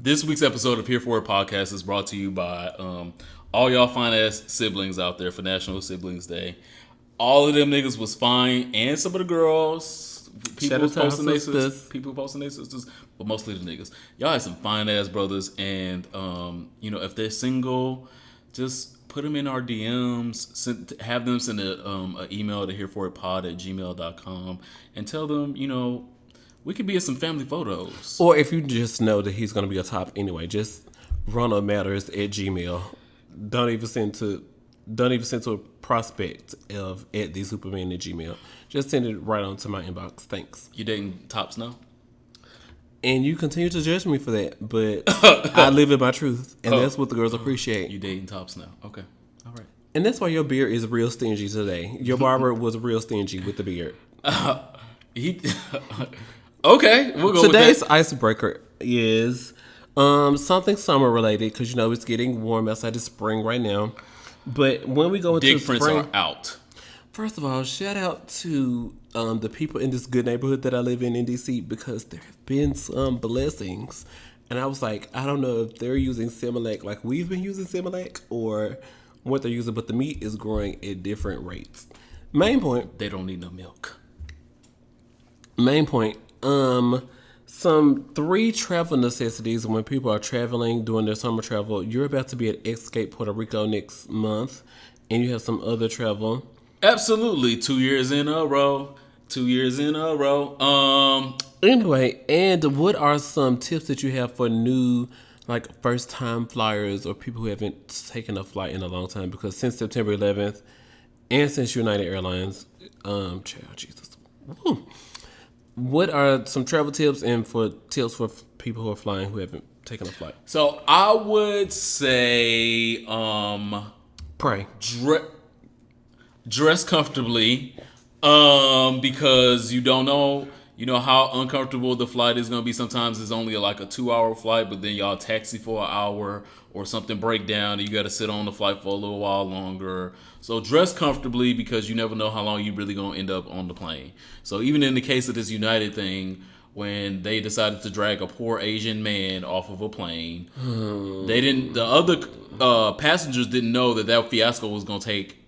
This week's episode of Here For It Podcast is brought to you by all y'all fine-ass siblings out there for National Siblings Day. All of them niggas was fine, and some of the girls, people posting their sisters, but mostly the niggas. Y'all had some fine-ass brothers, and, if they're single, just put them in our DMs, have them send an email to hereforitpod@gmail.com, and tell them, we could be in some family photos. Or if you just know that he's going to be a top anyway, just ronaldmatters@gmail. Don't even send to a prospect of @thesuperman@gmail. Just send it right on to my inbox. Thanks. You dating tops now? And you continue to judge me for that, but I live in my truth, and that's what the girls appreciate. You dating tops now? Okay, all right. And that's why your beard is real stingy today. Your barber was real stingy with the beard. Okay, we'll go Today's with that. icebreaker is something summer related because it's getting warm outside. It's spring right now. But when we go into Dick spring, prints are out. First of all, shout out to the people in this good neighborhood that I live in DC because there have been some blessings. And I was like, I don't know if they're using Similac like we've been using Similac or what they're using, but the meat is growing at different rates. Main point. They don't need no milk. Main point. Some 3 travel necessities when people are traveling during their summer travel. You're about to be at Escape Puerto Rico next month, and you have some other travel. Absolutely, 2 years in a row. 2 years in a row. Anyway, and what are some tips that you have for new, first time flyers or people who haven't taken a flight in a long time? Because since September 11th, and since United Airlines, Jesus. Woo. What are some travel tips and tips for people who are flying who haven't taken a flight? So I would say, pray. Dress comfortably, because you don't know, how uncomfortable the flight is going to be. Sometimes it's only like a 2-hour flight, but then y'all taxi for an hour or something break down and you got to sit on the flight for a little while longer. So dress comfortably because you never know how long you really going to end up on the plane. So even in the case of this United thing, when they decided to drag a poor Asian man off of a plane, the other passengers didn't know that fiasco was going to take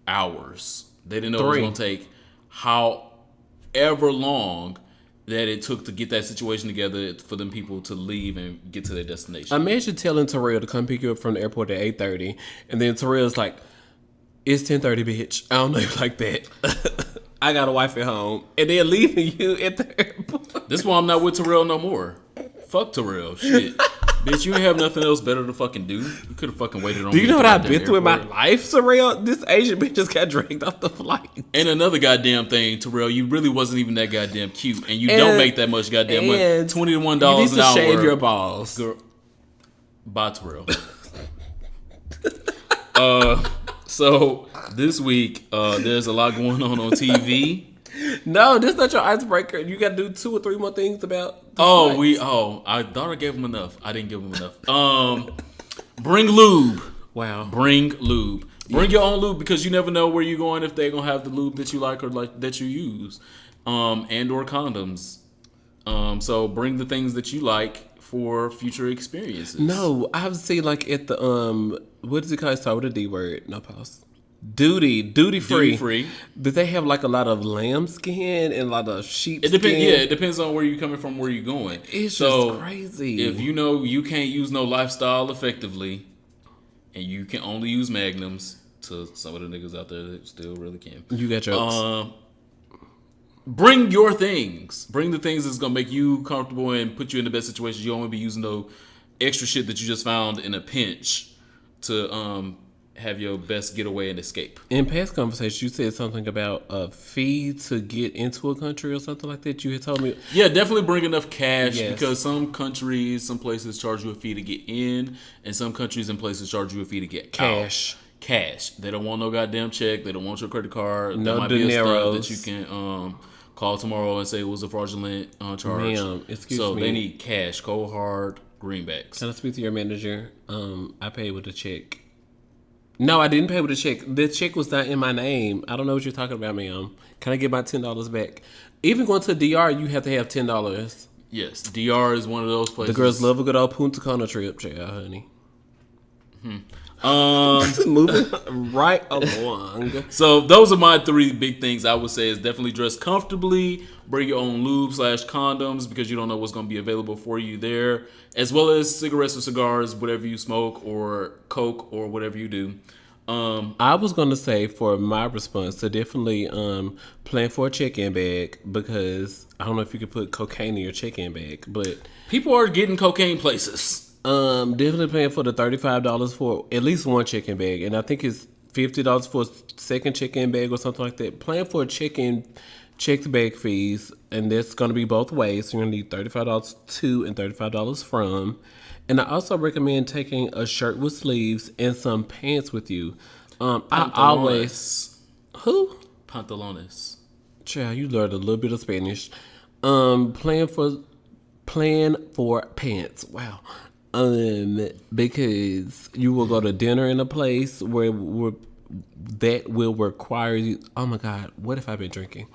hours. They didn't know it was going to take however long that it took to get that situation together for them people to leave and get to their destination. Imagine telling Terrell to come pick you up from the airport at 8:30, and then Terrell's like, it's 10:30, bitch. I don't know you like that. I got a wife at home. And they're leaving you at the airport. This is why I'm not with Terrell no more. Fuck Terrell. Shit. Bitch, you ain't have nothing else better to fucking do. You could have fucking waited on me. Do you know what I've been through in my life, Terrell? This Asian bitch just got dragged off the flight. And another goddamn thing, Terrell, you really wasn't even that goddamn cute. And you don't make that much goddamn money. $21 an hour. You need to shave your balls. Girl. Bye, Terrell. So this week, there's a lot going on TV. No, this is not your icebreaker. You got to do 2 or 3 more things about. I thought I gave him enough. I didn't give him enough. Bring lube. Wow. Bring lube. Bring your own lube because you never know where you're going if they're gonna have the lube that you like or that you use, and or condoms. So bring the things that you like for future experiences. No, I've seen at the what does it call? Start with a D word. No pause. Duty free. Did they have a lot of lamb skin and a lot of sheep skin? Yeah, it depends on where you're coming from, where you're going. It's just crazy. If you can't use no lifestyle effectively, and you can only use magnums, to some of the niggas out there that still really can. You got jokes. Bring your things. Bring the things that's gonna make you comfortable and put you in the best situation. You don't want to be using no extra shit that you just found in a pinch to have your best getaway and escape. In past conversations, you said something about a fee to get into a country or something like that. You had told me. Yeah, definitely bring enough cash because some countries, some places charge you a fee to get in, and some countries and places charge you a fee to get cash. Out. Cash. They don't want no goddamn check. They don't want your credit card. No that might dineros. Be a stuff that you can call tomorrow and say it was a fraudulent charge. Ma'am, excuse me. So they need cash, cold hard greenbacks. Can I speak to your manager? I paid with a check. No, I didn't pay with a check. The check was not in my name. I don't know what you're talking about, ma'am. Can I get my $10 back? Even going to the DR, you have to have $10. Yes, DR is one of those The places. girls love a good old Punta Cana trip, yeah, honey. Moving right along. So those are my 3 big things I would say is definitely dress comfortably, bring your own lube/condoms because you don't know what's going to be available for you there, as well as cigarettes or cigars, whatever you smoke, or coke or whatever you do. I was gonna say for my response to definitely plan for a check-in bag because I don't know if you could put cocaine in your check-in bag, but People are getting cocaine places. definitely paying for the $35 for at least one check-in bag, and I think it's $50 for a second check-in bag or something like that. Plan for a checked bag fees, and that's gonna be both ways. So you're gonna need $35 to and $35 from. And I also recommend taking a shirt with sleeves and some pants with you. I always who Pantalones. child, you learned a little bit of Spanish. Plan for pants. Wow. Because you will go to dinner in a place where that will require you. Oh my God, what have I been drinking?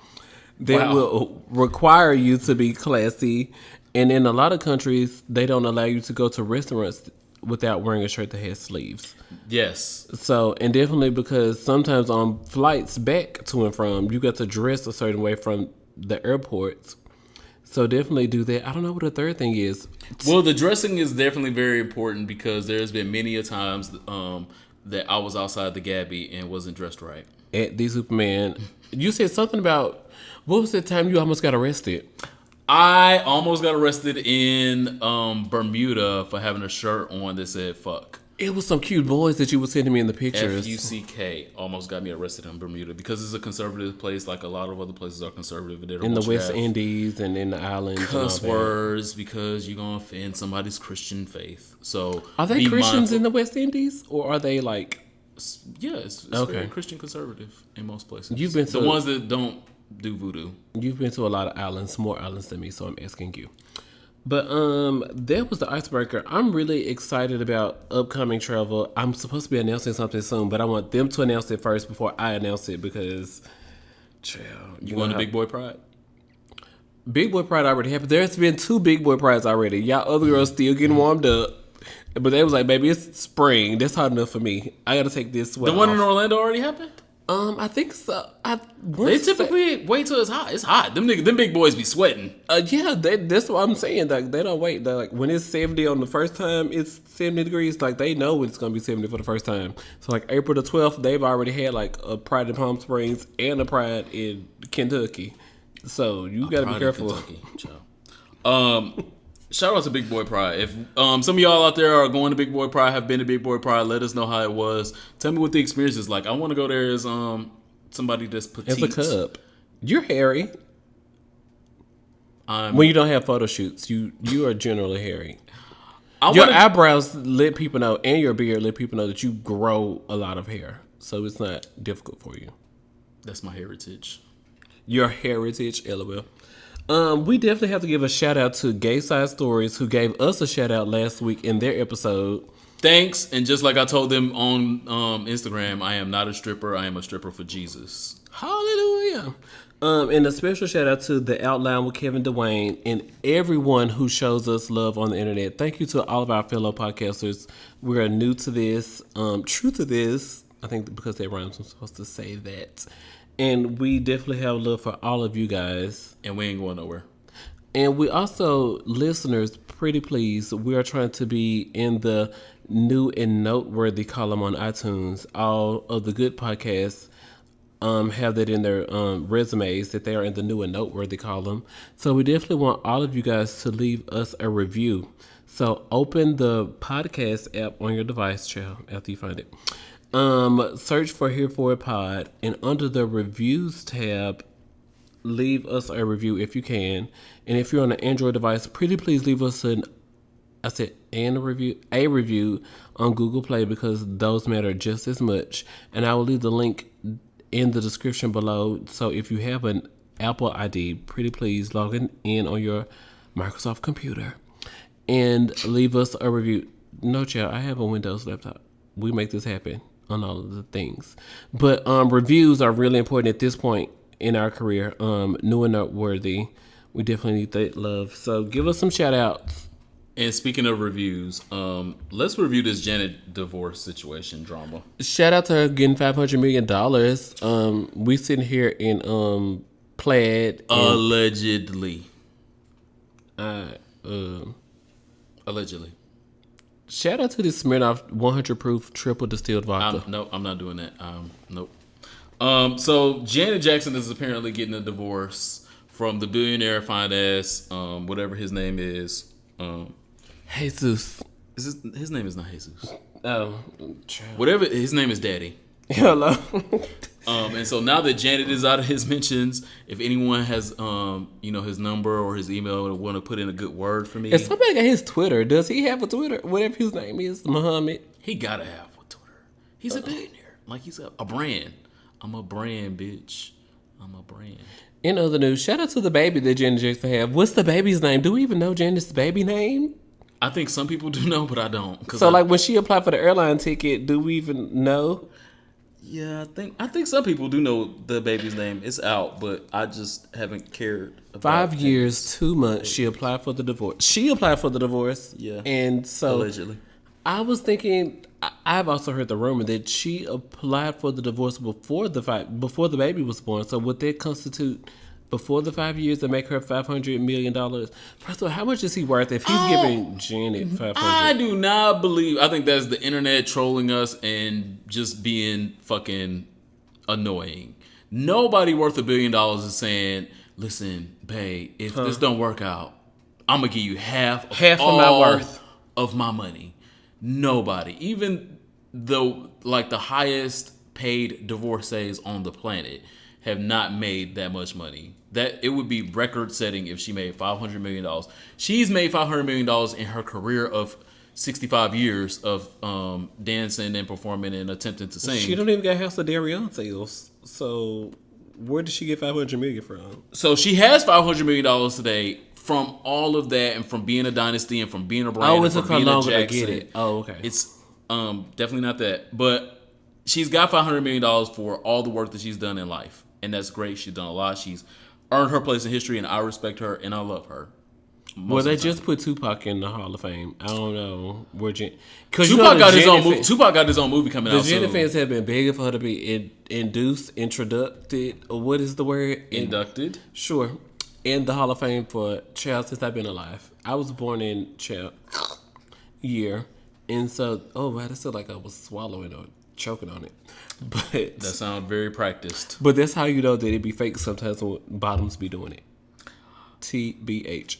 That will require you to be classy. And in a lot of countries, they don't allow you to go to restaurants without wearing a shirt that has sleeves. Yes. So, and definitely because sometimes on flights back to and from, you got to dress a certain way from the airports. So definitely do that. I don't know what the third thing is. Well, the dressing is definitely very important because there's been many a times that I was outside the Gabby and wasn't dressed right. At the Superman, you said something about, what was the time you almost got arrested? I almost got arrested in Bermuda for having a shirt on that said fuck. It was some cute boys that you were sending me in the pictures. FUCK almost got me arrested in Bermuda because it's a conservative place, like a lot of other places are conservative. They don't In the want you to West have Indies and in the islands. cuss and all that. words because you're gonna offend somebody's Christian faith. So Are they be Christians mindful. in the West Indies? Or are they like... Yeah, it's Okay. very Christian conservative in most places. You've been to- the ones that don't do voodoo. You've been to a lot of islands, more islands than me, so I'm asking you. But that was the icebreaker. I'm really excited about upcoming travel. I'm supposed to be announcing something soon, but I want them to announce it first before I announce it because, child, You going to Big Boy Pride? Big Boy Pride already happened. There's been 2 Big Boy Prides already. Y'all other girls still getting warmed up. But they was like, baby, it's spring. That's hot enough for me. I got to take this sweat The one off. in Orlando already happened? I think so. They typically wait till it's hot. It's hot. Them big boys be sweating. Yeah, that's what I'm saying. Like they don't wait. They're like when it's 70 on the first time, it's 70 degrees. Like they know it's gonna be 70 for the first time. So like April the 12th, they've already had like a Pride in Palm Springs and a Pride in Kentucky. So you gotta be careful. Shout out to Big Boy Pride. If some of y'all out there are going to Big Boy Pride, have been to Big Boy Pride, let us know how it was. Tell me what the experience is like. I want to go there as somebody that's petite. As a cub, you're hairy. I'm, When you don't have photo shoots, you are generally hairy. I Your wanna- eyebrows let people know, and your beard let people know that you grow a lot of hair. So it's not difficult for you. That's my heritage. Your heritage, LOL. We definitely have to give a shout out to Gay Side Stories, who gave us a shout out last week in their episode. Thanks. And just like I told them on Instagram, I am not a stripper. I am a stripper for Jesus. Hallelujah. And a special shout out to The Outline with Kevin Dwayne and everyone who shows us love on the internet. Thank you to all of our fellow podcasters. We are new to this, true to this. I think because they rhymes, I'm supposed to say that. And we definitely have love for all of you guys. And we ain't going nowhere. And we also, listeners, pretty please, we are trying to be in the new and noteworthy column on iTunes. All of the good podcasts have that in their resumes, that they are in the new and noteworthy column. So we definitely want all of you guys to leave us a review. So open the podcast app on your device, child, after you find it. Search for Here For It Pod, and under the reviews tab, leave us a review if you can. And if you're on an Android device, pretty please leave us a review on Google Play, because those matter just as much. And I will leave the link in the description below. So if you have an Apple ID, pretty please log in on your Microsoft computer and leave us a review. No, child, I have a Windows laptop. We make this happen on all of the things. But reviews are really important at this point in our career. New and noteworthy. We definitely need that love. So give us some shout outs. And speaking of reviews, let's review this Janet divorce situation drama. Shout out to her getting $500 million. We sitting here in plaid. Allegedly. Allegedly. Shout out to this Smirnoff 100 proof triple distilled vodka. No, I'm not doing that. Nope. So Janet Jackson is apparently getting a divorce from the billionaire fine ass, whatever his name is. Jesus. His name is not Jesus. Oh. Whatever, his name is Daddy. Hello. And so now that Janet is out of his mentions, if anyone has, his number or his email and want to put in a good word for me. If somebody got his Twitter, does he have a Twitter? Whatever his name is, Muhammad. He gotta have a Twitter. He's a billionaire. Like he's a brand. I'm a brand, bitch. I'm a brand. In other news, shout out to the baby that Janet Jackson have. What's the baby's name? Do we even know Janet's baby name? I think some people do know, but I don't. So, like, when she applied for the airline ticket, do we even know? Yeah, I think some people do know the baby's name. It's out, but I just haven't cared about 5 years, 2 months, she applied for the divorce. Yeah. And so, allegedly. I was thinking, I've also heard the rumor that she applied for the divorce before the baby was born. So, would that constitute before the 5 years to make her $500 million? First of all, how much is he worth if he's giving Janet $500? I do not believe. I think that's the internet trolling us and just being fucking annoying. Nobody worth $1 billion is saying, "Listen, babe, if this don't work out, I'm gonna give you half of my worth of my money." Nobody, even though like the highest paid divorcees on the planet, have not made that much money. That it would be record setting if she made $500 million. She's made $500 million in her career of 65 years of dancing and performing and attempting to sing. She don't even got House of Darion sales. So where did she get $500 million from? So she has $500 million today from all of that and from being a dynasty and from being a brand. Oh, it and took from her being a longer to Jackson. get it. Oh, okay. It's definitely not that. But she's got $500 million for all the work that she's done in life. And that's great. She's done a lot. She's earned her place in history, and I respect her, and I love her. Well, they just put Tupac in the Hall of Fame. I don't know where Tupac got his own movie. Tupac got his own movie coming out soon. The Janet fans have been begging for her to be introduced, or what is the word? Inducted. Sure. In the Hall of Fame for child since I've been alive. I was born in child year, and so I feel like I was swallowing or choking on it. But that sounds very practiced. But that's how you know that it be fake sometimes when bottoms be doing it. TBH.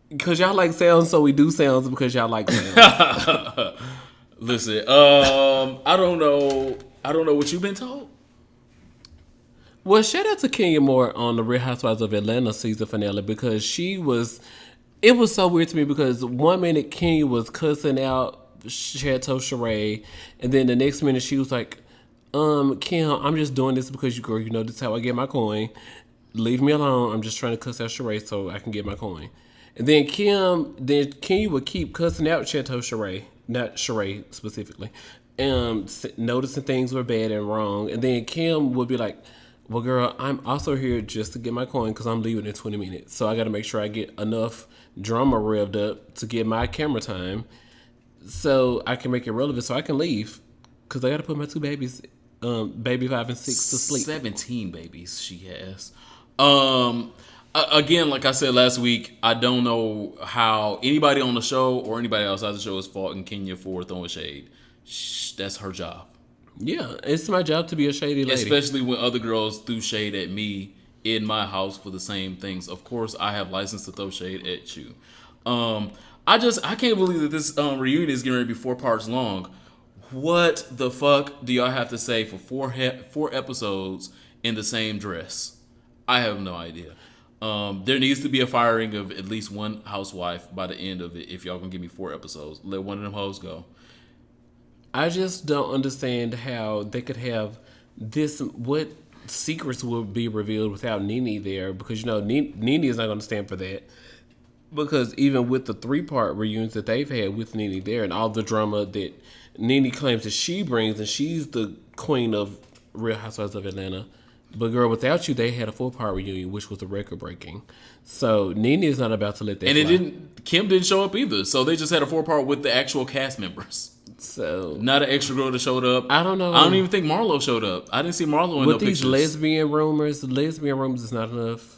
Because y'all like sounds, so we do sounds because y'all like sounds. Listen, I don't know what you've been told. Well, shout out to Kenya Moore on the Real Housewives of Atlanta season finale because it was so weird to me because 1 minute Kenya was cussing out Chateau Sheree, and then the next minute she was like, Kim, I'm just doing this because girl, you know this is how I get my coin. Leave me alone. I'm just trying to cuss out Sheree so I can get my coin. And then Kenya would keep cussing out Chateau Sheree, not Sheree specifically, noticing things were bad and wrong. And then Kim would be like, well, girl, I'm also here just to get my coin because I'm leaving in 20 minutes. So I got to make sure I get enough drama revved up to get my camera time so I can make it relevant so I can leave because I got to put my two babies, baby 5 and 6, to sleep. 17 babies she has. Again, like I said last week, I don't know how anybody on the show or anybody outside the show is faulting Kenya for throwing shade. That's her job. Yeah, it's my job to be a shady lady. Especially when other girls threw shade at me in my house for the same things. Of course, I have license to throw shade at you. I can't believe that this reunion is getting ready to be 4 parts long. What the fuck do y'all have to say for four episodes in the same dress? I have no idea. There needs to be a firing of at least one housewife by the end of it if y'all can give me 4 episodes. Let one of them hoes go. I just don't understand how they could have this. What secrets will be revealed without Nene there? Because, you know, Nene is not going to stand for that. Because even with the 3-part reunions that they've had with Nene there and all the drama that Nene claims that she brings, and she's the queen of Real Housewives of Atlanta, But Girl Without You, they had a 4-part reunion, which was a record breaking. So Nene is not about to let that And fly. Kim didn't show up either. So they just had a 4-part with the actual cast members. So Not an extra girl that showed up. I don't know. I don't even think Marlo showed up. I didn't see Marlo in no with these pictures. lesbian rumors, the lesbian rumors is not enough.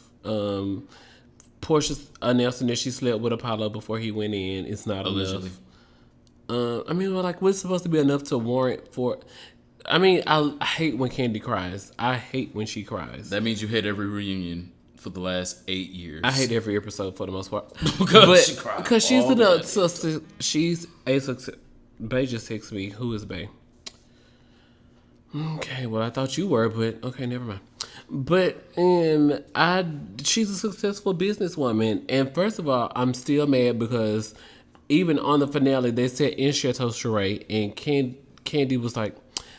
Portia's announcing that she slept with Apollo before he went in. It's not Allegedly. enough. I mean, like, what's supposed to be enough to warrant for? I mean, I hate when Candy cries. I hate when she cries. That means you hit every reunion for the last 8 years. I hate every episode for the most part. Because she cried Because she's all an the she's a success. Bay just texted me. Who is Bay? Okay, well, I thought you were, but okay, never mind. But she's a successful businesswoman, and first of all, I'm still mad because even on the finale, they said in Chateau Charade, and Candy was like,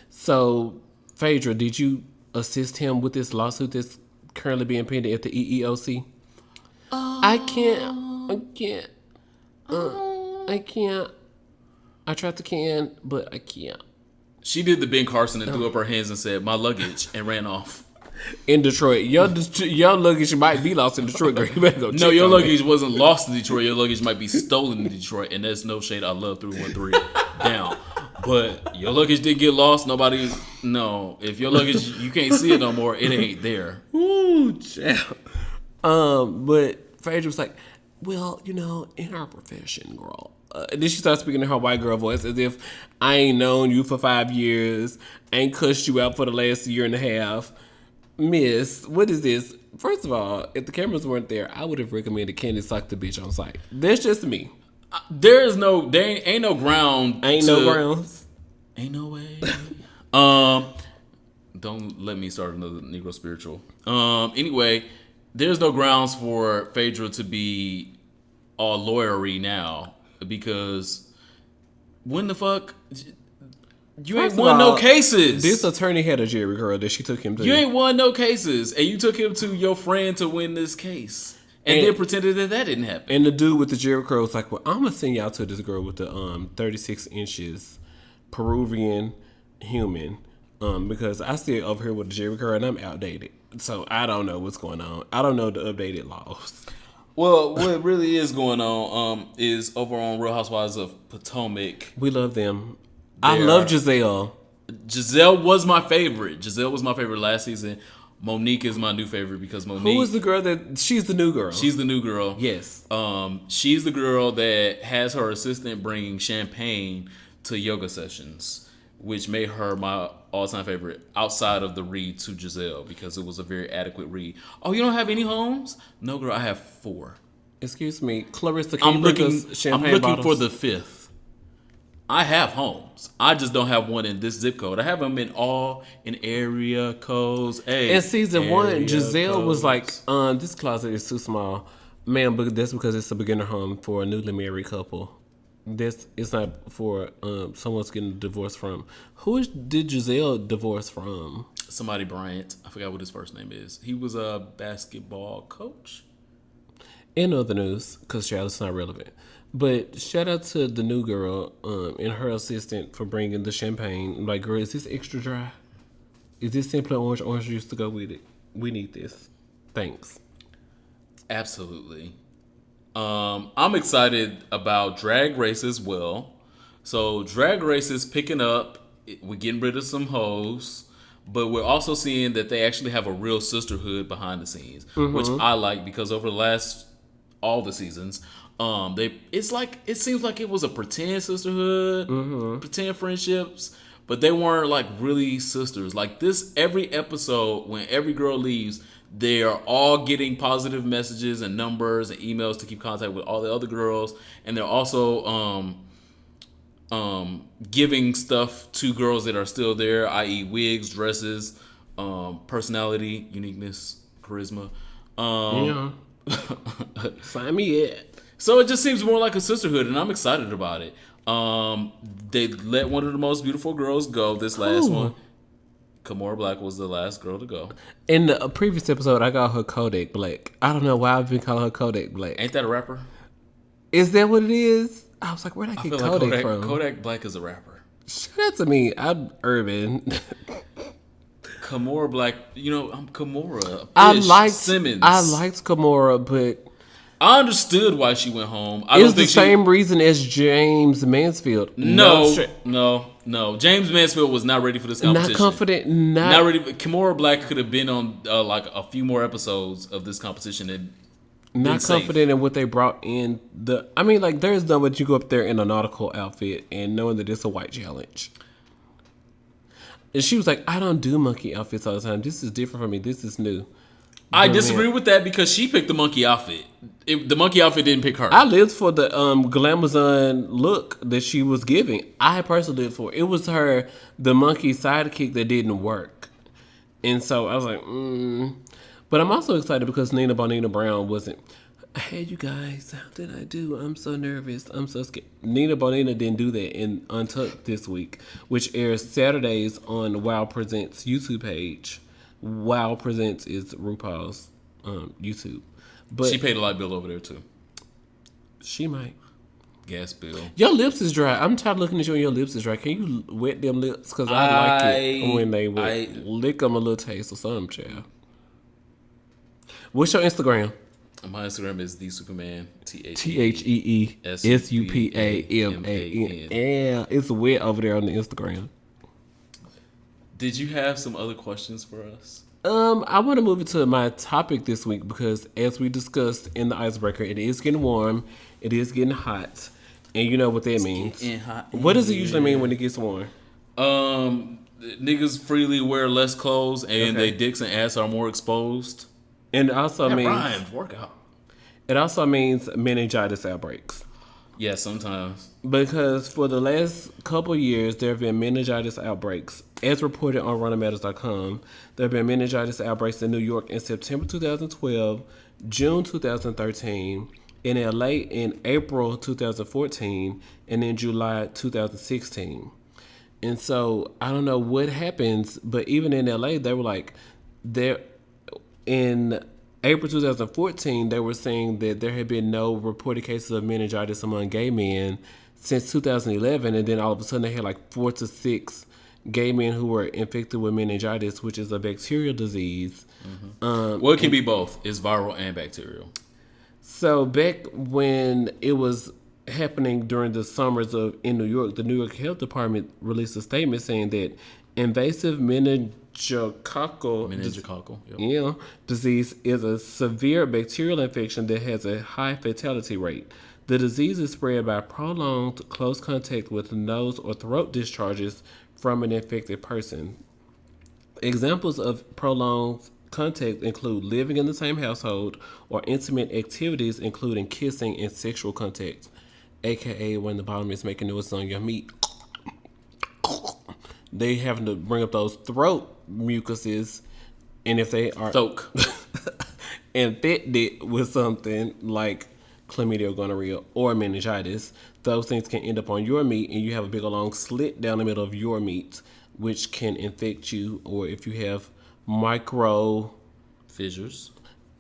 "So, Phaedra, did you assist him with this lawsuit that's currently being pending at the EEOC?" I can't. I tried to can, but I can't. She did the Ben Carson and threw up her hands and said, "My luggage," and ran off. In Detroit, your luggage might be lost in Detroit. Girl. You better go. No, your luggage wasn't lost in Detroit. Your luggage might be stolen in Detroit, and that's no shade. I love 313 down. But your luggage did get lost. No. If your luggage, you can't see it no more, it ain't there. Ooh, child. But Phaedra was like, well, in our profession, girl. And then she started speaking in her white girl voice as if I ain't known you for 5 years, ain't cussed you out for the last year and a half. Miss, what is this? First of all, if the cameras weren't there, I would have recommended Candy suck the bitch on sight. That's just me. There ain't no ground. No grounds. Ain't no way. Don't let me start another Negro spiritual. Anyway, there's no grounds for Phaedra to be all lawyery now because when the fuck you ain't won no cases. This attorney had a Jerry curl that she took him to. You ain't won no cases, and you took him to your friend to win this case, and then pretended that didn't happen. And the dude with the Jerry curl was like, "Well, I'm gonna send y'all to this girl with the 36 inches Peruvian human, because I still over here with the Jerry curl and I'm outdated, so I don't know what's going on. I don't know the updated laws." Well, what really is going on is over on Real Housewives of Potomac. We love them. I love Giselle. Giselle was my favorite. Giselle was my favorite last season. Monique is my new favorite because Monique. Who is the girl that she's the new girl? She's the new girl. Yes. She's the girl that has her assistant bringing champagne to yoga sessions, which made her my all-time favorite outside of the read to Giselle because it was a very adequate read. Oh, you don't have any homes? No, girl, I have 4. Excuse me, Clarissa. I'm looking bottles? for the 5th. I have homes. I just don't have one in this zip code. I have them in area codes. Hey, in season 1, Giselle was like, "This closet is too small, man." But that's because it's a beginner home for a newly married couple. It's not for someone's getting divorced from. Did Giselle divorce from? Somebody Bryant. I forgot what his first name is. He was a basketball coach. In other news, because it's not relevant. But shout out to the new girl and her assistant for bringing the champagne. I'm like, girl, is this extra dry? Is this simply orange juice to go with it? We need this. Thanks. Absolutely. I'm excited about Drag Race as well. So Drag Race is picking up. We're getting rid of some hoes. But we're also seeing that they actually have a real sisterhood behind the scenes, which I like because over the last all the seasons, it seems like it was a pretend sisterhood, pretend friendships, but they weren't like really sisters. Like every episode, when every girl leaves, they are all getting positive messages and numbers and emails to keep contact with all the other girls, and they're also giving stuff to girls that are still there, i.e. wigs, dresses, personality, uniqueness, charisma. Sign me in. So it just seems more like a sisterhood, and I'm excited about it. They let one of the most beautiful girls go this last one. Kimora Black was the last girl to go. In the previous episode, I called her Kodak Black. I don't know why I've been calling her Kodak Black. Ain't that a rapper? Is that what it is? I was like, where'd I get Kodak from? Kodak Black is a rapper. Shout out to me. I'm urban. Kimora Black, I'm Kimora. Simmons. I liked Kimora, but I understood why she went home. it's the same reason as James Mansfield. No. James Mansfield was not ready for this competition. Not confident. Not ready. Kimora Black could have been on like a few more episodes of this competition and not confident in what they brought in. There's no way you go up there in a nautical outfit and knowing that it's a white challenge. And she was like, I don't do monkey outfits all the time. This is different for me. This is new. I disagree with that because she picked the monkey outfit. The monkey outfit didn't pick her. I lived for the glamazon look that she was giving. I personally lived for it. It was the monkey sidekick that didn't work. And so I was like, But I'm also excited because Nina Bonina Brown wasn't. Hey, you guys, how did I do? I'm so nervous. I'm so scared. Nina Bonina didn't do that in Untucked this week, which airs Saturdays on Wow Presents YouTube page. Wow Presents is RuPaul's YouTube. But she paid a light bill over there, too. She might. Gas bill. Your lips is dry. I'm tired of looking at you and your lips is dry. Can you wet them lips? Because I like it when they wet. Lick them a little taste or something, child. What's your Instagram? My Instagram is the Superman. TheSupaman. Yeah, it's wet over there on the Instagram. Did you have some other questions for us? I want to move into my topic this week because, as we discussed in the icebreaker, it is getting warm, it is getting hot, and you know what that means. What does it usually mean when it gets warm? Niggas freely wear less clothes, and their dicks and ass are more exposed. And it also means rhymes. Workout. It also means meningitis outbreaks. Yeah, sometimes. Because for the last couple years, there have been meningitis outbreaks. As reported on RunnerMatters.com, there have been meningitis outbreaks in New York in September 2012, June 2013, in LA in April 2014, and in July 2016. And so, I don't know what happens, but even in LA, they were like, in April 2014, they were saying that there had been no reported cases of meningitis among gay men since 2011, and then all of a sudden they had like 4 to 6 gay men who were infected with meningitis, which is a bacterial disease. Well, it can be both. It's viral and bacterial. So back when it was happening during the summers in New York, the New York Health Department released a statement saying that invasive meningococcal disease is a severe bacterial infection that has a high fatality rate. The disease is spread by prolonged close contact with nose or throat discharges from an infected person. Examples of prolonged contact include living in the same household or intimate activities including kissing and sexual contact, aka when the bottom is making noises on your meat. They having to bring up those throat mucuses, and if they are infected with something like chlamydia or gonorrhea or meningitis, those things can end up on your meat, and you have a big long slit down the middle of your meat, which can infect you. Or if you have micro fissures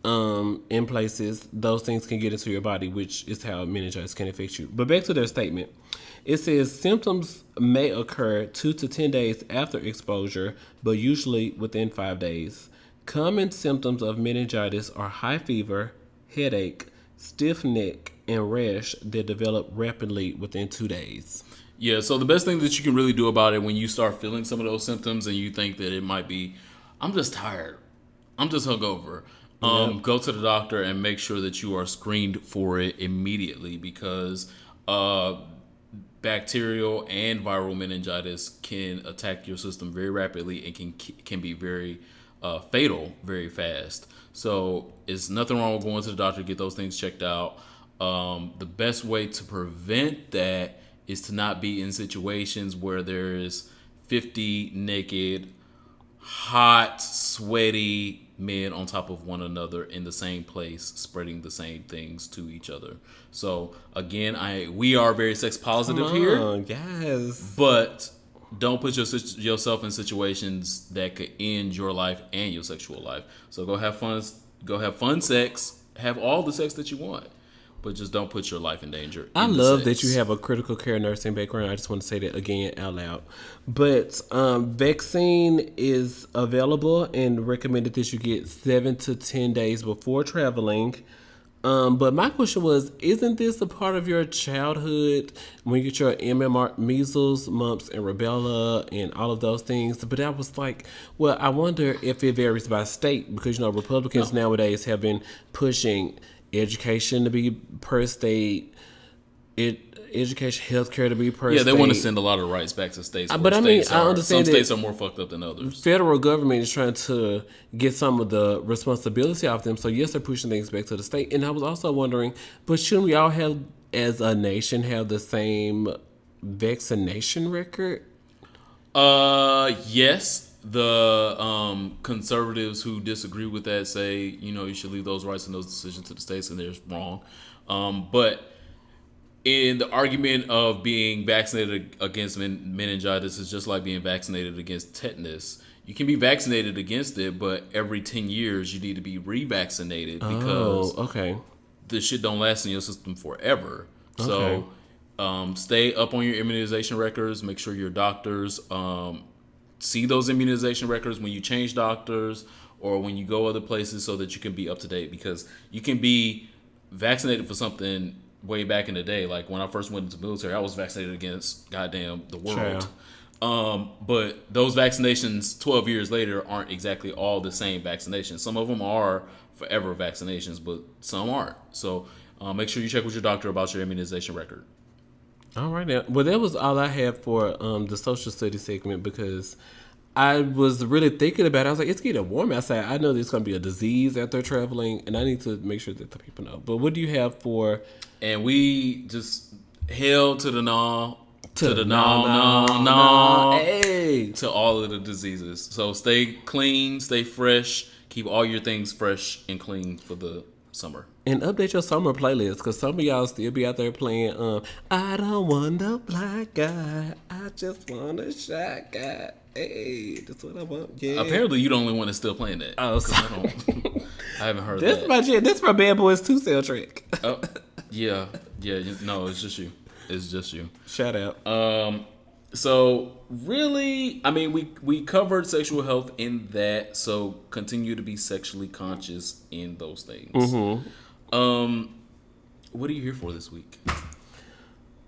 in places, those things can get into your body, which is how meningitis can infect you. But back to their statement. It says symptoms may occur 2 to 10 days after exposure, but usually within 5 days. Common symptoms of meningitis are high fever, headache, stiff neck, and rash that develop rapidly within 2 days. Yeah, so the best thing that you can really do about it when you start feeling some of those symptoms and you think that it might be, I'm just tired, I'm just hungover, go to the doctor and make sure that you are screened for it immediately because bacterial and viral meningitis can attack your system very rapidly and can be very fatal very fast. So it's nothing wrong with going to the doctor to get those things checked out. The best way to prevent that is to not be in situations where there's 50 naked, hot, sweaty men on top of one another in the same place, spreading the same things to each other. So again, we are very sex positive here. Yes. But don't put yourself in situations that could end your life and your sexual life. So go have fun sex. Have all the sex that you want. but just don't put your life in danger. I in the love that sex. you have a critical care nursing background. I just want to say that again out loud. But vaccine is available and recommended that you get 7 to 10 days before traveling. But my question was, isn't this a part of your childhood when you get your MMR, measles, mumps, and rubella, and all of those things? But I was like, well, I wonder if it varies by state because, Republicans nowadays have been pushing education to be per state, education, healthcare to be per state. Yeah, they want to send a lot of rights back to states. But I mean, I understand some that states are more fucked up than others. Federal government is trying to get some of the responsibility off them. So yes, they're pushing things back to the state. And I was also wondering, but shouldn't we all have, as a nation, have the same vaccination record? Yes. The conservatives who disagree with that say, you should leave those rights and those decisions to the states, and they're wrong. But in the argument of being vaccinated against meningitis is just like being vaccinated against tetanus. You can be vaccinated against it, but every 10 years you need to be revaccinated because the shit don't last in your system forever. Okay. So stay up on your immunization records. Make sure your doctors see those immunization records when you change doctors or when you go other places so that you can be up to date, because you can be vaccinated for something way back in the day. Like when I first went into the military, I was vaccinated against goddamn the world. But those vaccinations 12 years later aren't exactly all the same vaccinations. Some of them are forever vaccinations, but some aren't. So make sure you check with your doctor about your immunization record. All right now. Well, that was all I had for the social studies segment because I was really thinking about it. I was like, it's getting warm outside. I know there's going to be a disease out there traveling, and I need to make sure that the people know. But what do you have for... And we just hail to the no, to the no, hey, to all of the diseases. So stay clean, stay fresh, keep all your things fresh and clean for the summer. And update your summer playlist, because some of y'all still be out there playing, I don't want a black guy, I just want a shy guy. Hey, that's what I want. Yeah. Apparently, you the only one that's still playing that. Oh, sorry. I haven't heard That's that. That's my Bad Boys 2 soundtrack. Oh, yeah. No, it's just you. It's just you. Shout out. So really, I mean, we covered sexual health in that. So continue to be sexually conscious in those things. Mm-hmm. What are you here for this week?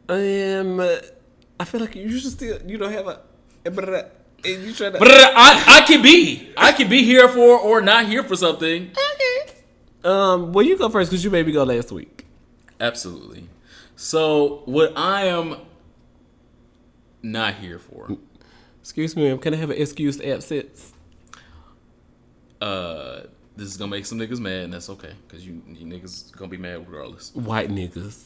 I feel like you should still, you don't have a. And you try to. But I can be here for or not here for something. Okay. Well, you go first because you made me go last week. Absolutely. So what I am not here for. Excuse me, ma'am. Can I have an excused absence? This is gonna make some niggas mad, and that's okay, because you niggas gonna be mad regardless. White niggas.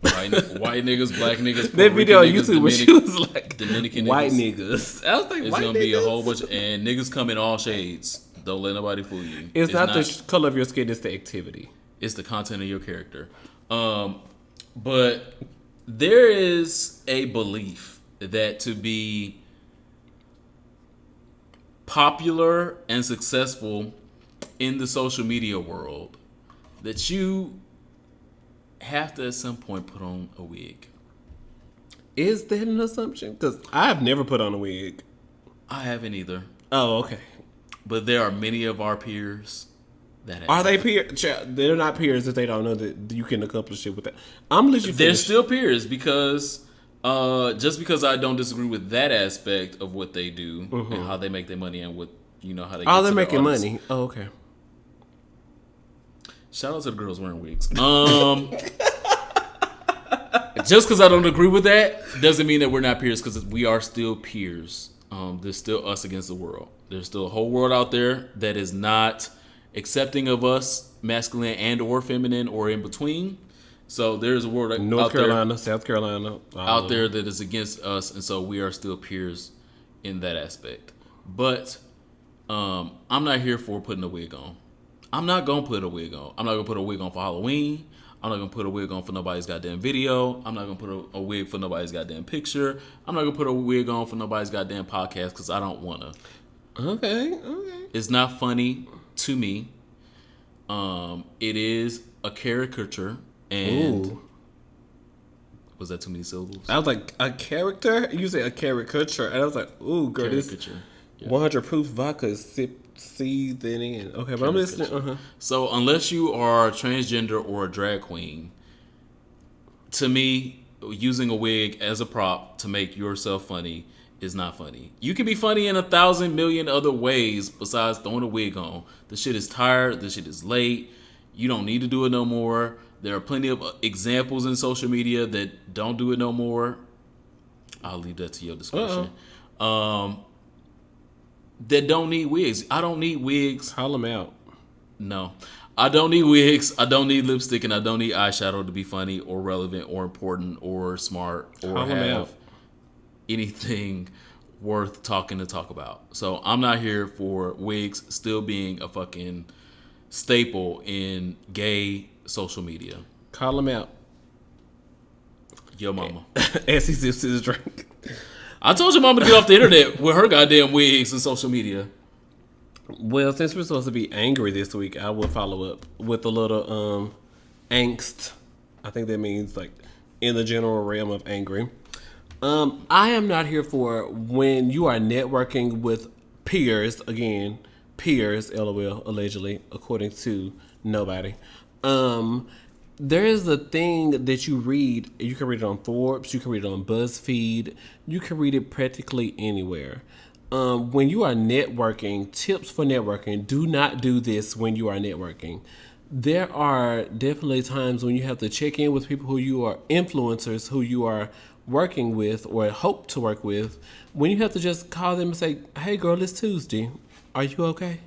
White niggas, black niggas. That video on YouTube where she was like, Dominican white niggas. I was like, it's white gonna niggas? be a whole bunch and niggas come in all shades. Don't let nobody fool you. It's not the color of your skin, it's the activity. It's the content of your character. But there is a belief that to be popular and successful in the social media world, that you have to at some point put on a wig. Is that an assumption? Because I've never put on a wig. I haven't either. Oh, okay. But there are many of our peers that have. Are they peers? They're not peers if they don't know that you can accomplish it with that. I'm gonna let you finish. They're still peers because just because I don't disagree with that aspect of what they do and how they make their money and what how they. Oh, they're making money. Oh, okay. Shout out to the girls wearing wigs. Just because I don't agree with that doesn't mean that we're not peers, because we are still peers. There's still us against the world. There's still a whole world out there that is not accepting of us, masculine and or feminine or in between. So there's a world North Carolina, South Carolina out there that is against us, and so we are still peers in that aspect. But I'm not here for putting a wig on. I'm not gonna put a wig on. I'm not gonna put a wig on for Halloween. I'm not gonna put a wig on for nobody's goddamn video. I'm not gonna put a wig for nobody's goddamn picture. I'm not gonna put a wig on for nobody's goddamn podcast because I don't wanna. Okay. It's not funny to me. It is a caricature And Ooh. was that too many syllables? I was like, a character? You say a caricature. And I was like, ooh, girl, Caricature. this 100 proof vodka is seething in. Okay, but I'm listening. Uh-huh. So unless you are transgender or a drag queen, to me, using a wig as a prop to make yourself funny is not funny. You can be funny in 1,000 million other ways besides throwing a wig on. The shit is tired. The shit is late. You don't need to do it no more. There are plenty of examples in social media that don't do it no more. I'll leave that to your discretion. That don't need wigs. I don't need wigs. Call them out. No. I don't need wigs. I don't need lipstick, and I don't need eyeshadow to be funny or relevant or important or smart or Call 'em have out. anything worth talking to talk about. So I'm not here for wigs still being a fucking staple in gay social media. Call them out. Yo mama. As he sips his drink. I told your mama to get off the internet with her goddamn wigs and social media. Well, since we're supposed to be angry this week, I will follow up with a little angst. I think that means like in the general realm of angry. I am not here for when you are networking with peers, again, peers, LOL, allegedly, according to nobody. There is a thing that you read. You can read it on Forbes. You can read it on BuzzFeed. You can read it practically anywhere. When you are networking, tips for networking, do not do this when you are networking. There are definitely times when you have to check in with people who you are influencers, who you are working with or hope to work with, when you have to just call them and say, hey girl, it's Tuesday. Are you okay?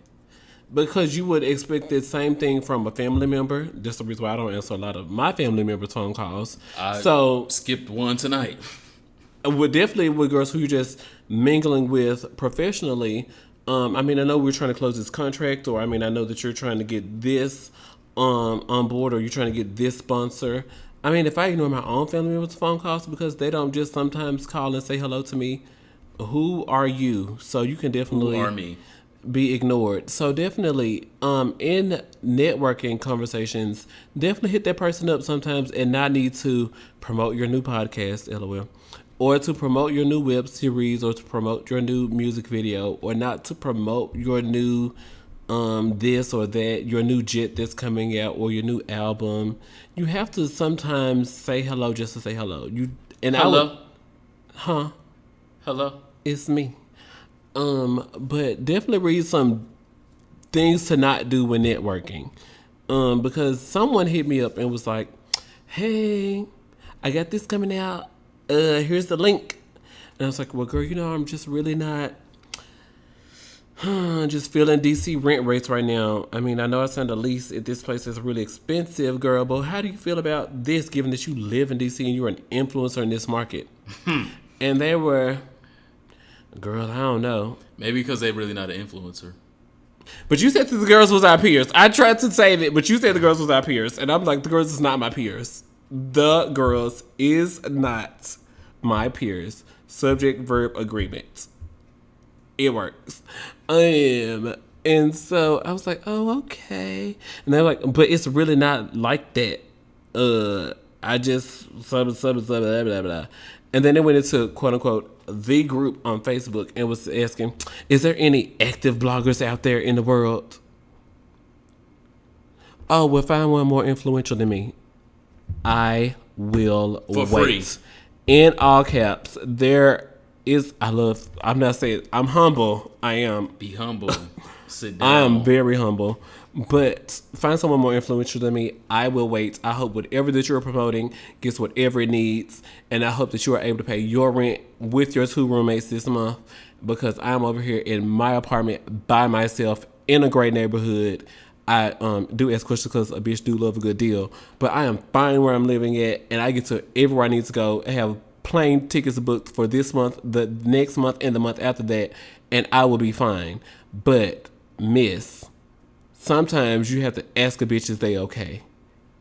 Because you would expect the same thing from a family member. That's the reason why I don't answer a lot of my family members' phone calls. I so skipped one tonight. with definitely with girls who you're just mingling with professionally. I mean, I know we're trying to close this contract, or I mean, I know that you're trying to get this on board, or you're trying to get this sponsor. I mean, if I ignore my own family members' phone calls because they don't just sometimes call and say hello to me, who are you? So you can definitely Who are me? Be ignored. So definitely, in networking conversations, definitely hit that person up sometimes and not need to promote your new podcast, LOL, or to promote your new web series, or to promote your new music video, or not to promote your new this or that, your new jet that's coming out, or your new album. You have to sometimes say hello just to say hello. Hello? Huh? Hello? It's me. But definitely read some things to not do when networking. Because someone hit me up and was like, hey, I got this coming out. Here's the link. And I was like, well, girl, I'm just really not just feeling DC rent rates right now. I mean, I know I signed a lease at this place that's really expensive, girl, but how do you feel about this, given that you live in DC and you're an influencer in this market? And they were... Girl, I don't know. Maybe because they're really not an influencer. But you said that the girls was our peers. I tried to save it, but you said the girls was our peers. And I'm like, the girls is not my peers. The girls is not my peers. Subject, verb, agreement. It works. And so I was like, oh, okay. And they're like, but it's really not like that. I just, blah, blah, blah, blah, blah. And then they went into, quote unquote, the group on Facebook and was asking, is there any active bloggers out there in the world? Oh, well, find one more influential than me. I will For wait. free. In all caps, there is, I'm not saying, I'm humble. I am. Be humble. Sit down. I am very humble. But find someone more influential than me. I will wait. I hope whatever that you're promoting gets whatever it needs. And I hope that you are able to pay your rent with your 2 roommates this month. Because I'm over here in my apartment by myself in a great neighborhood. I do ask questions because a bitch do love a good deal. But I am fine where I'm living at. And I get to everywhere I need to go. I have plane tickets booked for this month, the next month, and the month after that. And I will be fine. But, miss... sometimes you have to ask a bitch, is they okay?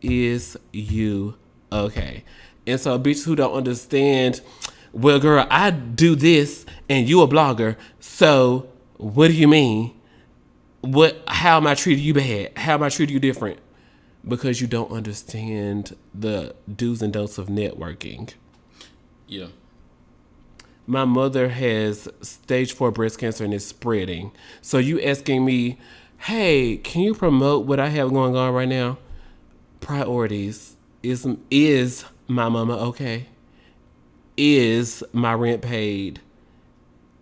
Is you okay? And so bitches who don't understand, well, girl, I do this and you a blogger, so what do you mean? How am I treating you bad? How am I treating you different? because you don't understand the do's and don'ts of networking. Yeah. My mother has stage 4 breast cancer and is spreading. So you asking me, hey, can you promote what I have going on right now? Priorities. Is my mama okay? Is my rent paid?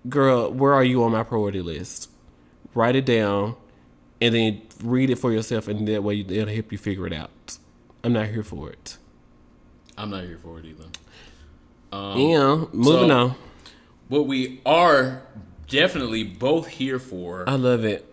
Girl, where are you on my priority list? Write it down and then read it for yourself, and that way it'll help you figure it out. I'm not here for it. I'm not here for it either. Moving on. What we are definitely both here for, I love it,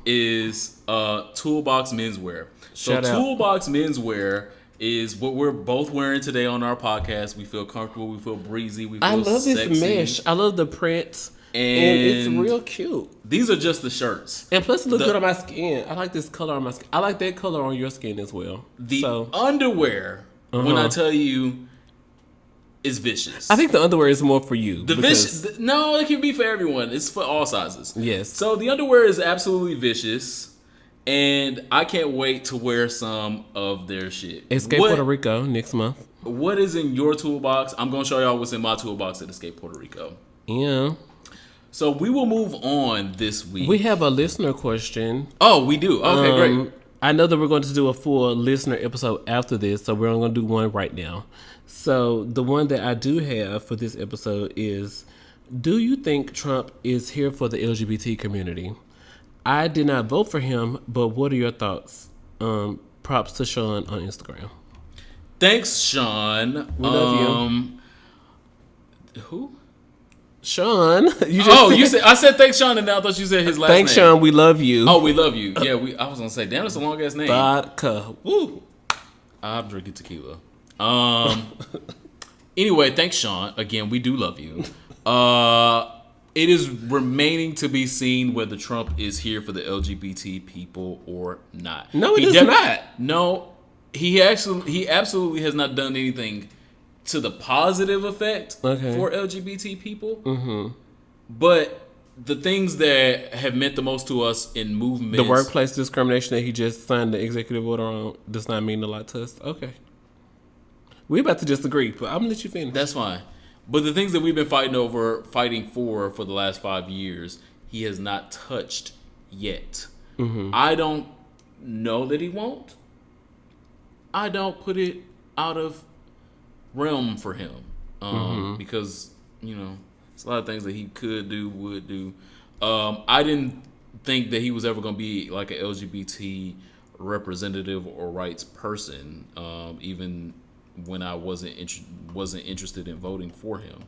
is Toolbox menswear. Shout out. Toolbox menswear is what we're both wearing today on our podcast. We feel comfortable. We feel breezy. We feel I love sexy. this mesh. I love the print. And it's real cute. These are just the shirts. And plus it looks good on my skin. I like this color on my skin. I like that color on your skin as well. The underwear, when I tell you, is vicious. I think the underwear is more for you. No, it can be for everyone. It's for all sizes. Yes. So the underwear is absolutely vicious. And I can't wait to wear some of their shit. Escape Puerto Rico next month. What is in your toolbox? I'm going to show y'all what's in my toolbox at Escape Puerto Rico. Yeah. So we will move on this week. We have a listener question. Oh, we do? Okay, great. I know that we're going to do a full listener episode after this, so we're only going to do one right now. So the one that I do have for this episode is, do you think Trump is here for the LGBT community? I did not vote for him, but what are your thoughts? Props to Shawn on Instagram. Thanks, Shawn. We love you. Who? Shawn. You said I said thanks, Shawn, and now I thought you said his last name. Thanks, Shawn. We love you. Oh, we love you. Yeah, I was gonna say, damn, that's a long ass name. Vodka. Woo. I'm drinking tequila. Anyway, thanks, Shawn. Again, we do love you. It is remaining to be seen whether Trump is here for the LGBT people or not. No, it is not. No, he absolutely has not done anything to the positive effect for LGBT people. Mm-hmm. But the things that have meant the most to us in movements, the workplace discrimination that he just signed the executive order on, does not mean a lot to us. Okay, we're about to disagree, but I'm gonna let you finish. That's fine. But the things that we've been fighting for the last 5 years, he has not touched yet. Mm-hmm. I don't know that he won't. I don't put it out of realm for him because it's a lot of things that he could do, would do. I didn't think that he was ever going to be like an LGBT representative or rights person, even when I wasn't interested in voting for him.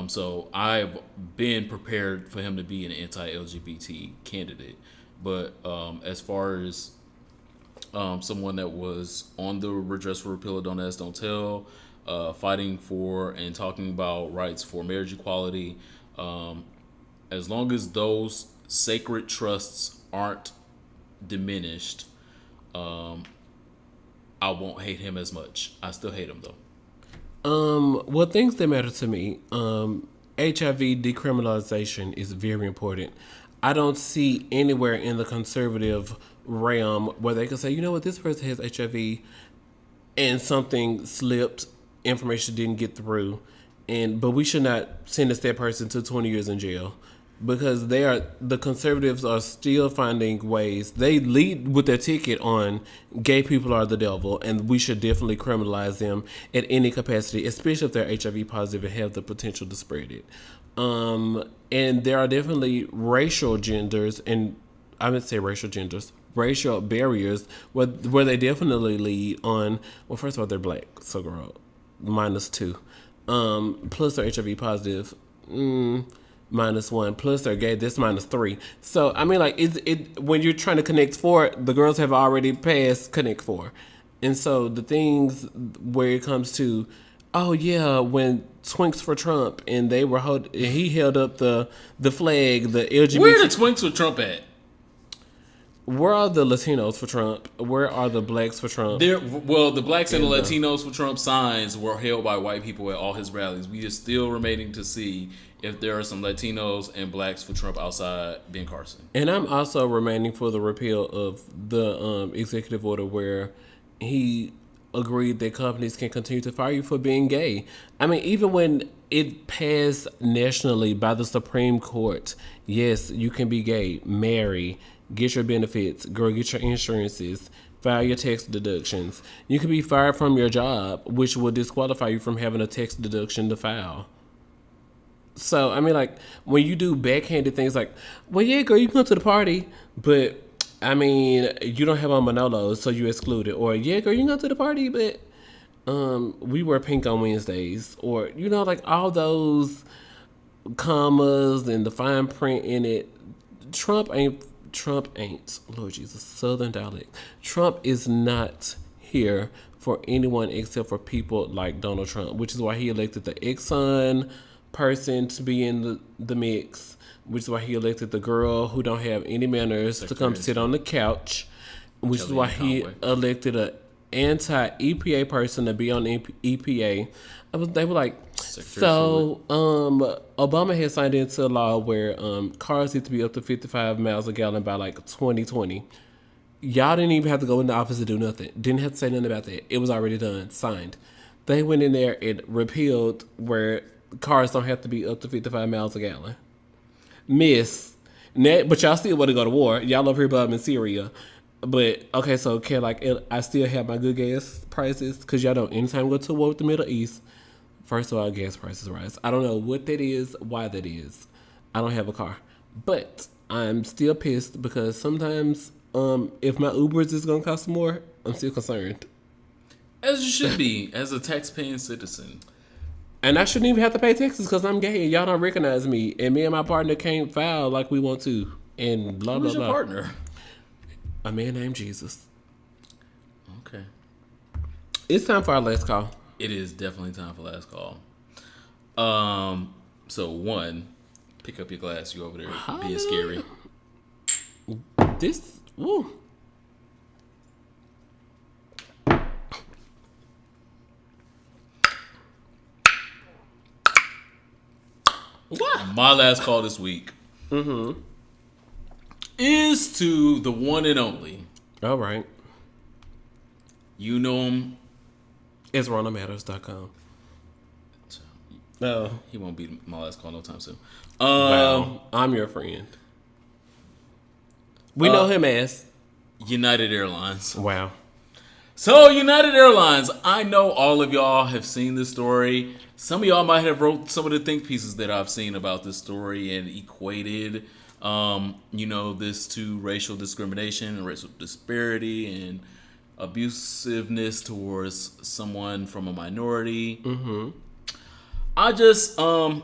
So I've been prepared for him to be an anti-LGBT candidate. But as far as someone that was on the Redress for Repeal, Don't Ask, Don't Tell, fighting for and talking about rights for marriage equality, as long as those sacred trusts aren't diminished, I won't hate him as much. I still hate him though. Well, things that matter to me, HIV decriminalization is very important. I don't see anywhere in the conservative realm where they can say, you know what, this person has HIV and something slipped, information didn't get through, but we should not sentence that person to 20 years in jail. Because the conservatives are still finding ways. They lead with their ticket on gay people are the devil, and we should definitely criminalize them at any capacity, especially if they're HIV positive and have the potential to spread it. And there are definitely racial genders, and I would say racial barriers where they definitely lead on. Well, first of all, they're black, so girl, -2. Plus they're HIV positive. -1, plus they're gay, this -3. So I mean, like, when you're trying to connect 4, the girls have already passed connect 4, and so the things where it comes to, oh yeah, when Twinks for Trump and he held up the flag, the LGBT. Where are the Twinks for Trump at? Where are the Latinos for Trump? Where are the blacks for Trump? The blacks and the Latinos for Trump signs were held by white people at all his rallies. We are still remaining to see if there are some Latinos and blacks for Trump outside Ben Carson. And I'm also remaining for the repeal of the executive order where he agreed that companies can continue to fire you for being gay. I mean, even when it passed nationally by the Supreme Court, yes, you can be gay, marry, get your benefits, girl, get your insurances, file your tax deductions. You can be fired from your job, which will disqualify you from having a tax deduction to file. So, I mean, like, when you do backhanded things like, well, yeah, girl, you can come to the party, but, I mean, you don't have on Manolos, so you excluded. Or, yeah, girl, you can come to the party, but we wear pink on Wednesdays. Or, you know, like, all those commas and the fine print in it. Trump ain't, Lord Jesus, Southern dialect. Trump is not here for anyone except for people like Donald Trump, which is why he elected the Exxon person to be in the mix, which is why he elected the girl who don't have any manners to come sit on the couch, which is why he elected a anti-EPA person to be on the EPA. They were like, so Obama had signed into a law where cars need to be up to 55 miles a gallon by like 2020. Y'all didn't even have to go in the office to do nothing. Didn't have to say nothing about that. It was already done, signed. They went in there and repealed where cars don't have to be up to 55 miles a gallon. But y'all still want to go to war. Y'all over here about them in Syria. But, okay, so can I still have my good gas prices? Because y'all don't anytime go to war with the Middle East. First of all, gas prices rise. I don't know what that is, why that is. I don't have a car. But I'm still pissed because sometimes if my Ubers is going to cost more, I'm still concerned. As you should be, as a tax-paying citizen. And I shouldn't even have to pay taxes because I'm gay and y'all don't recognize me. And me and my partner can't file like we want to. And blah, blah, blah. Who's your partner? A man named Jesus. Okay. It's time for our last call. It is definitely time for last call. So one, pick up your glass. You over there being scary. Woo. What? My last call this week is to the one and only. All right. You know him. It's RonaldMatters.com. No. He won't be my last call no time soon. Wow. I'm your friend. We know him as United Airlines. Wow. So, United Airlines, I know all of y'all have seen this story. Some of y'all might have wrote some of the think pieces that I've seen about this story and equated, this to racial discrimination and racial disparity and abusiveness towards someone from a minority. Mm-hmm. I just, what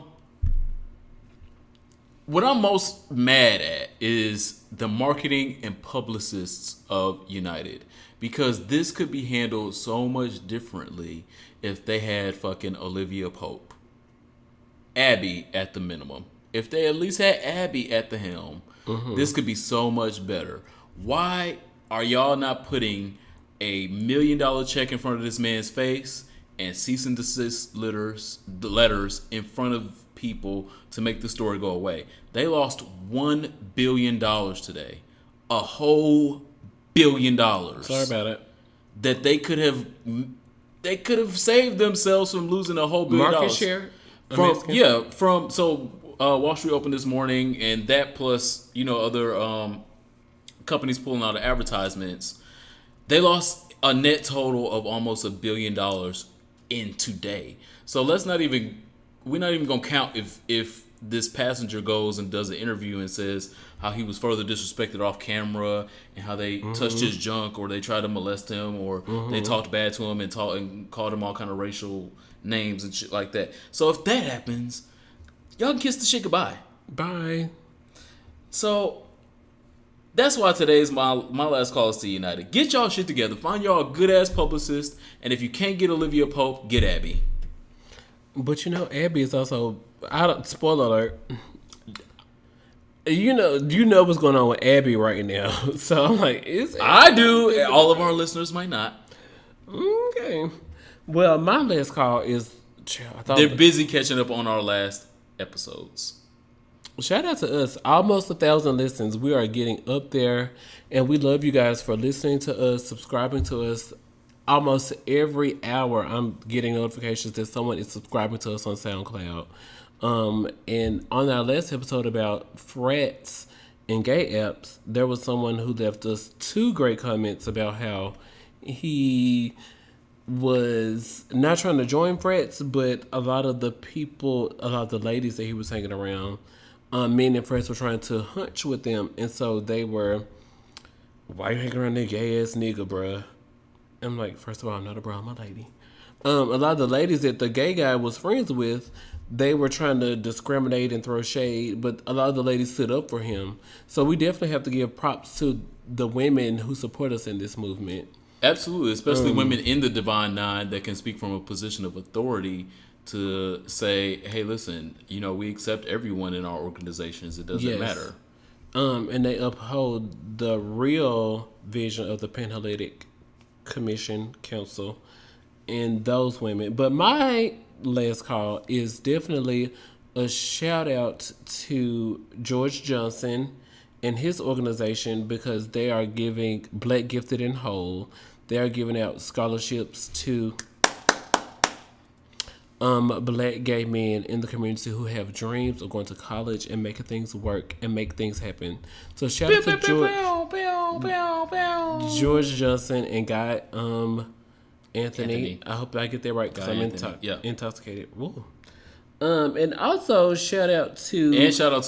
I'm most mad at is the marketing and publicists of United. Because this could be handled so much differently if they had fucking Olivia Pope. Abby at the minimum. If they at least had Abby at the helm, this could be so much better. Why are y'all not putting $1 million check in front of this man's face and cease and desist letters in front of people to make the story go away? They lost $1 billion today. A whole $1 billion. Sorry about it. That they could have saved themselves from losing a whole $1 billion. Market share? Wall Street opened this morning, and that plus other companies pulling out of advertisements, they lost a net total of almost $1 billion in today. So we're not even gonna count if this passenger goes and does an interview and says how he was further disrespected off camera and how they touched his junk or they tried to molest him or they talked bad to him and called him all kind of racial names and shit like that. So if that happens, y'all can kiss the shit goodbye. Bye. So that's why today's my last call is to United. Get y'all shit together. Find y'all a good ass publicist, and if you can't get Olivia Pope, get Abby. But Abby is also spoiler alert. You know what's going on with Abby right now. So I'm like, I do. All of our listeners might not. Okay. Well, my last call is they're busy catching up on our last episodes. Shout out to us. Almost 1,000 listens. We are getting up there, and we love you guys for listening to us, subscribing to us, almost every hour I'm getting notifications that someone is subscribing to us on SoundCloud. And on our last episode about frats and gay apps, there was someone who left us 2 great comments about how he was not trying to join frats, but a lot of the ladies that he was hanging around, men and frats were trying to hunch with them. And so they were, why you hanging around that gay ass nigga, bruh? I'm like, first of all, I'm not a bro, I'm a lady. A lot of the ladies that the gay guy was friends with, they were trying to discriminate and throw shade, but a lot of the ladies stood up for him. So we definitely have to give props to the women who support us in this movement. Absolutely, especially women in the Divine Nine that can speak from a position of authority to say, hey, listen, we accept everyone in our organizations. It doesn't matter. And they uphold the real vision of the Panhellenic Commission Council and those women. But my last call is definitely a shout out to George Johnson and his organization, because they are giving Black Gifted and Whole. They are giving out scholarships to Black gay men in the community who have dreams of going to college and making things work and make things happen. So shout out to George Johnson and Guy Anthony. I hope I get that right because I'm intoxicated. Woo. And also shout out to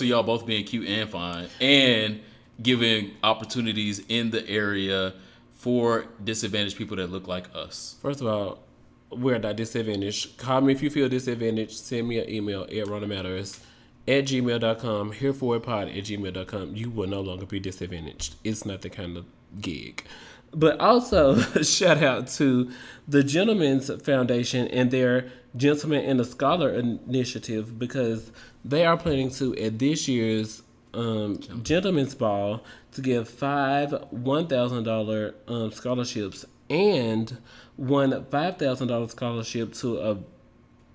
y'all both being cute and fine and giving opportunities in the area for disadvantaged people that look like us. First of all, we're not disadvantaged. Call me if you feel disadvantaged. Send me an email at ronamatters@gmail.com, hereforwardpod@gmail.com. You will no longer be disadvantaged. It's not the kind of gig. But also, shout out to the Gentlemen's Foundation and their Gentleman and a Scholar initiative, because they are planning to, at this year's Gentlemen's Ball, to give 5 $1,000 scholarships and one $5,000 scholarship to a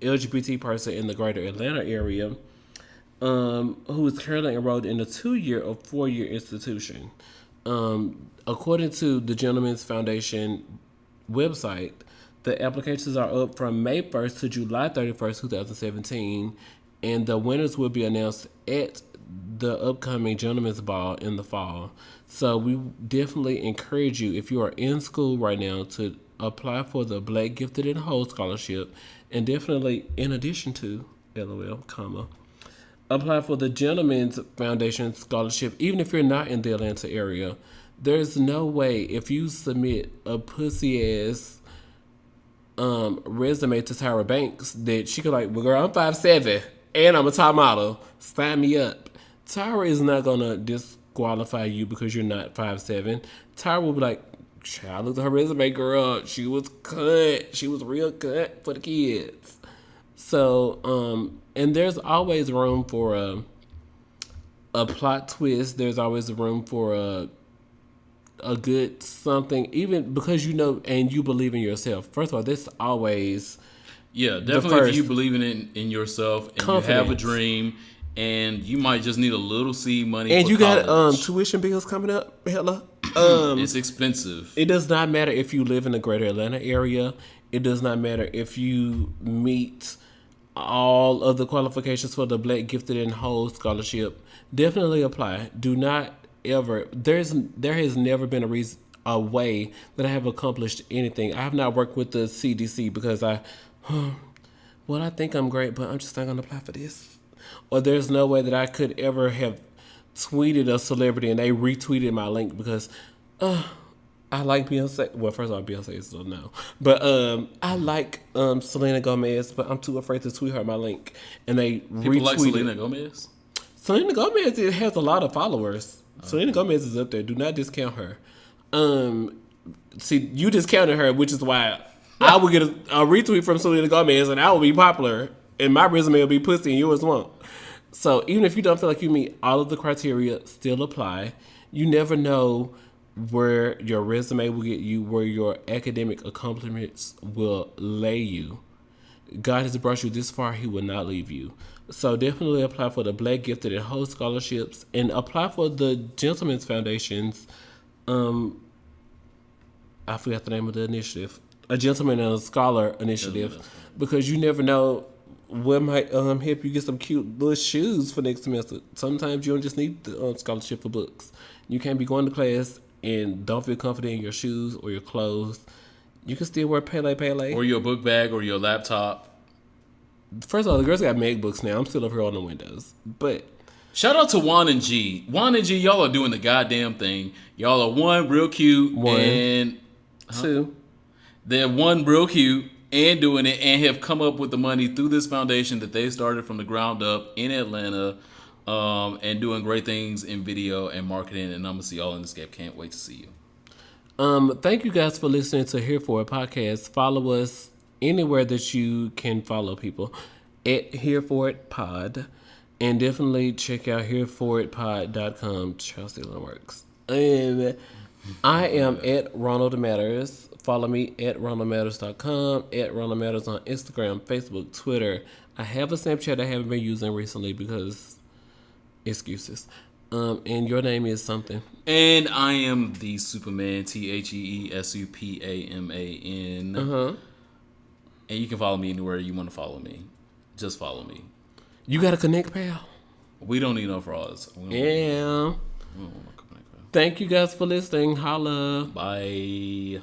LGBT person in the greater Atlanta area who is currently enrolled in a 2-year or 4-year institution. According to the Gentlemen's Foundation website, the applications are up from May 1st to July 31st, 2017, and the winners will be announced at the upcoming Gentlemen's Ball in the fall. So we definitely encourage you, if you are in school right now, to apply for the Black Gifted and Whole Scholarship, and definitely, in addition to, LOL, apply for the Gentlemen's Foundation Scholarship, even if you're not in the Atlanta area. There's no way, if you submit a pussy-ass resume to Tyra Banks, that she could well, girl, I'm 5'7", and I'm a top model. Sign me up. Tyra is not going to disqualify you because you're not 5'7". Tyra will be like, child, look at her resume, girl. She was cut. She was real cut for the kids. So, and there's always room for a plot twist. There's always room for a good something, even because and you believe in yourself. First of all, this always definitely if you believe in yourself and confidence. You have a dream and you might just need a little seed money and for you college. Got tuition bills coming up. Hella it's expensive. It does not matter if you live in the greater Atlanta area. It does not matter if you meet all of the qualifications for the Black Gifted and Whole Scholarship. Definitely apply. Do not ever. There has never been a way that I have accomplished anything. I have not worked with the CDC because I think I'm great, but I'm just not going to apply for this. Or there's no way that I could ever have tweeted a celebrity and they retweeted my link because I like Beyonce. Well, first of all, Beyonce is still no. But I like Selena Gomez, but I'm too afraid to tweet her my link. And they retweeted. Like Selena Gomez? Selena Gomez has a lot of followers. Selena Gomez is up there. Do not discount her. See, you discounted her, which is why I will get a retweet from Selena Gomez and I will be popular. And my resume will be pussy and yours won't. So even if you don't feel like you meet all of the criteria, still apply. You never know where your resume will get you, where your academic accomplishments will lay you. God has brought you this far, he will not leave you. So definitely apply for the Black Gifted and Whole Scholarships and apply for the Gentlemen's Foundation's, I forgot the name of the initiative. a Gentleman and a Scholar initiative because you never know what might help you get some cute little shoes for next semester. Sometimes you don't just need the scholarship for books. You can't be going to class and don't feel confident in your shoes or your clothes. You can still wear Pele. Or your book bag or your laptop. First of all, the girls got MacBooks now. I'm still up here on the Windows. But shout out to Juan and G. Juan and G, y'all are doing the goddamn thing. Y'all are one, real cute. And two. They're one, real cute. And doing it, and have come up with the money through this foundation that they started from the ground up in Atlanta, and doing great things in video and marketing. And I'm gonna see y'all in the Scape. Can't wait to see you. Thank you guys for listening to Here For It podcast. Follow us anywhere that you can follow people at Here For It Pod, and definitely check out hereforitpod.com. Chelsea works. And I am at Ronald Matters. Follow me at ronaldmatters.com, at Ronald Matters on Instagram, Facebook, Twitter. I have a Snapchat I haven't been using recently because excuses. And your name is something. And I am the Superman, TheeSupaman. And you can follow me anywhere you want to follow me. Just follow me. You got to connect, pal. We don't need no frauds. Yeah. Thank you guys for listening. Holla. Bye.